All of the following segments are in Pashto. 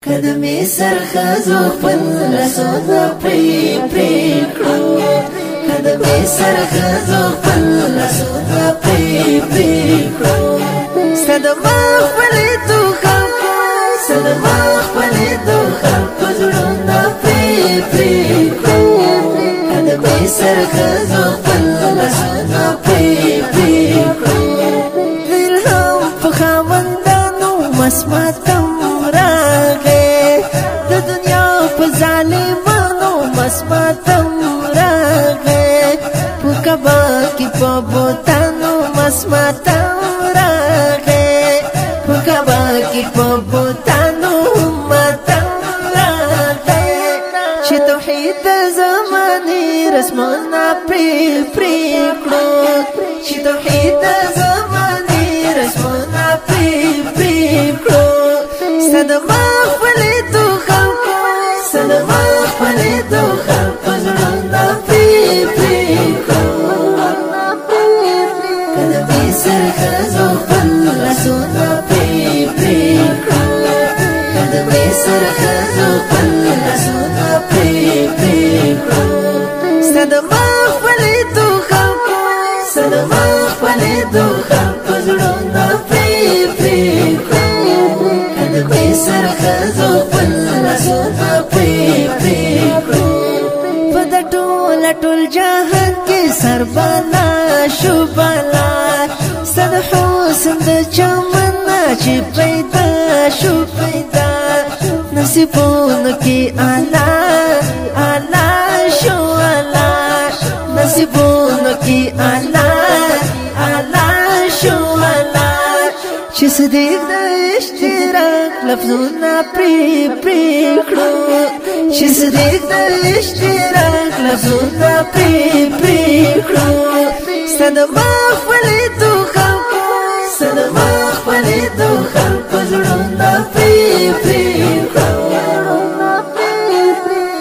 کدمې سرخزو خپل لاسونه پرې کړو کدمې سرخزو خپل لاسونه پرې کړو صدما خپلې دوه صدما خپلې دوه پزړونه پرې کړو کدمې سرخزو خپل لاسونه پرې کړو دل هم په خاوندانو مسماتم مسماتم راغے پکبا کی پبوتانو مسماتم راغے پکبا کی پبوتانو ماتم راغے چې توحید زمانی رسمنا پری کړو چې توحید زمانی رسمنا پری کړو صدما خپلې دوه صدما خپلې دوه پزړونه پرې کړو کدمې سرخزو خپل لاسونه پرې کړو کدمې سرخزو خپل لاسونه پرې کړو صدما خپلې دوه صدما خپلې دوه پزړونه پرې کړو کدمې سرخزو خپل لاسونه ټول جهان کې سربالا شوبالا صد حسن د چمن چې پیدا شو پیدا نصیبونه کې اعلی شو اعلی نصیبونه کې اعلی شو اعلی چې صدیق د اشتراک لفظونه پرې کړو چې صدیق د اشتراک لفظونه پرې کړو صدما خپلې دوه صدما خپلې دوه پزړونه پرې کړو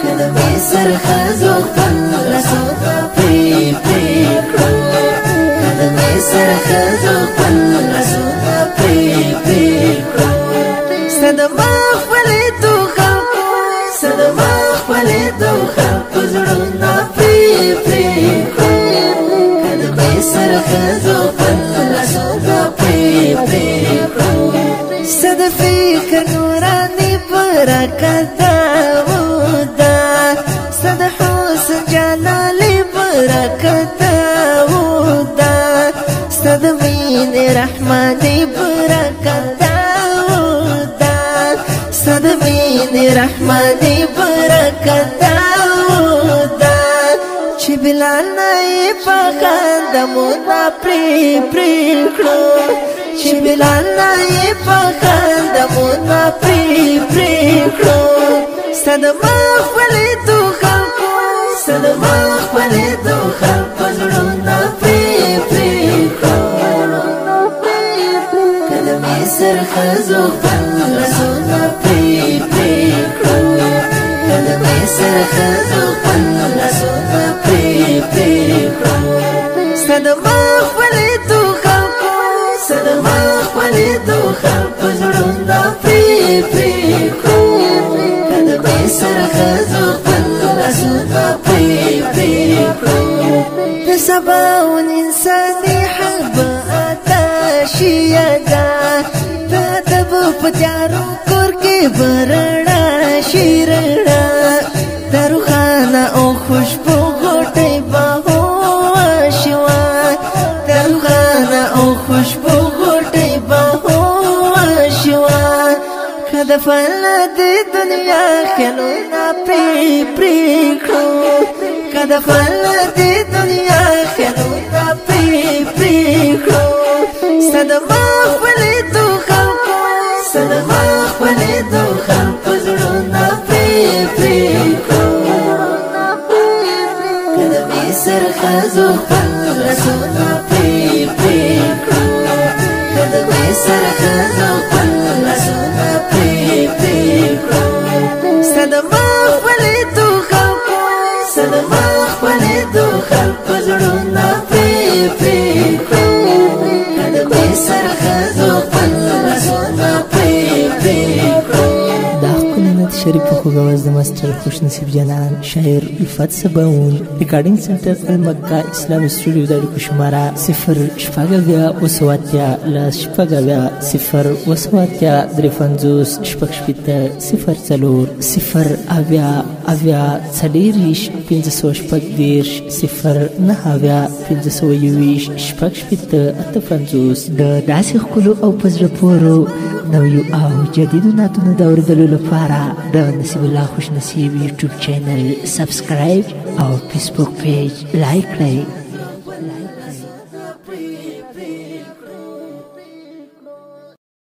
کدمې سرخزو خپل لاسونه پرې کړو کدمې سرخزو خپل لاسونه پرې کړو صدما خپلې دوه صدما خپلې دوه پزړونه پرې کړو کدمې سرخزو خپل لاسونه پرې کړو صد فکر نوراني برکت ودا صد حسن جلالي برکت ودا صد مين رحماني برکت ودا صد مين رحماني برکت ودا چې بلال نه پخند مونږه پرې کړو چې بلال نه پخند مونږه پرې کړو صدما خپلې دوه صدما خپلې دوه پزړونه پرې کړو کدمې سرخزو خپل لاسونه پرې کړو کدمې سرخزو خپل لاسونه پرې کړو صدما خپلې دوه صدما خپلې دوه پزړونه پرې کړو کدمې سرخزو خپل لاسونه پرې کړو د سباون انساني حب اتاشیدا د ادب په تیارو کور کې برړا شیرړا دروخانه او خوشبو غوټي بهو شوا دروخانه او خوشبو غوټي بهو شوا کده فل د دنیا خلونه پرې کړو کده فل د دنیا خلونه پرې کړو صدما خپلې دوه صدما خپلې دوه پزړونه پرې کړو کدمې سرخزو خپل لاسونه پرې کړو کدمې سرخزو خپل لاسونه پرې کړو صدما خپلې دوه صدما خپلې دوه پزړونه پرې کړو کدمې سرخزو خپل لاسونه پرې کړو شریف خوګواز د ماستر خوش نصیب جنان شاعر الفت سباون ریکارډینګ سنټر المکه اسلام استودیو د اړیکو شماره 0 وسواتیا لاس شپږاویا 0 وسواتیا 350 شپږشپېته 0 اویا څلېرویشت 530 0 520 شپږشپېته 58 د داسې ښکلو او په زړه پورو نویو او جدیدو نعتونو د اورېدلو لپاره د نصیب الله خوش نصیب یوټیوب چینل سبسکرایب او فیسبوک پیج لایک کړئ.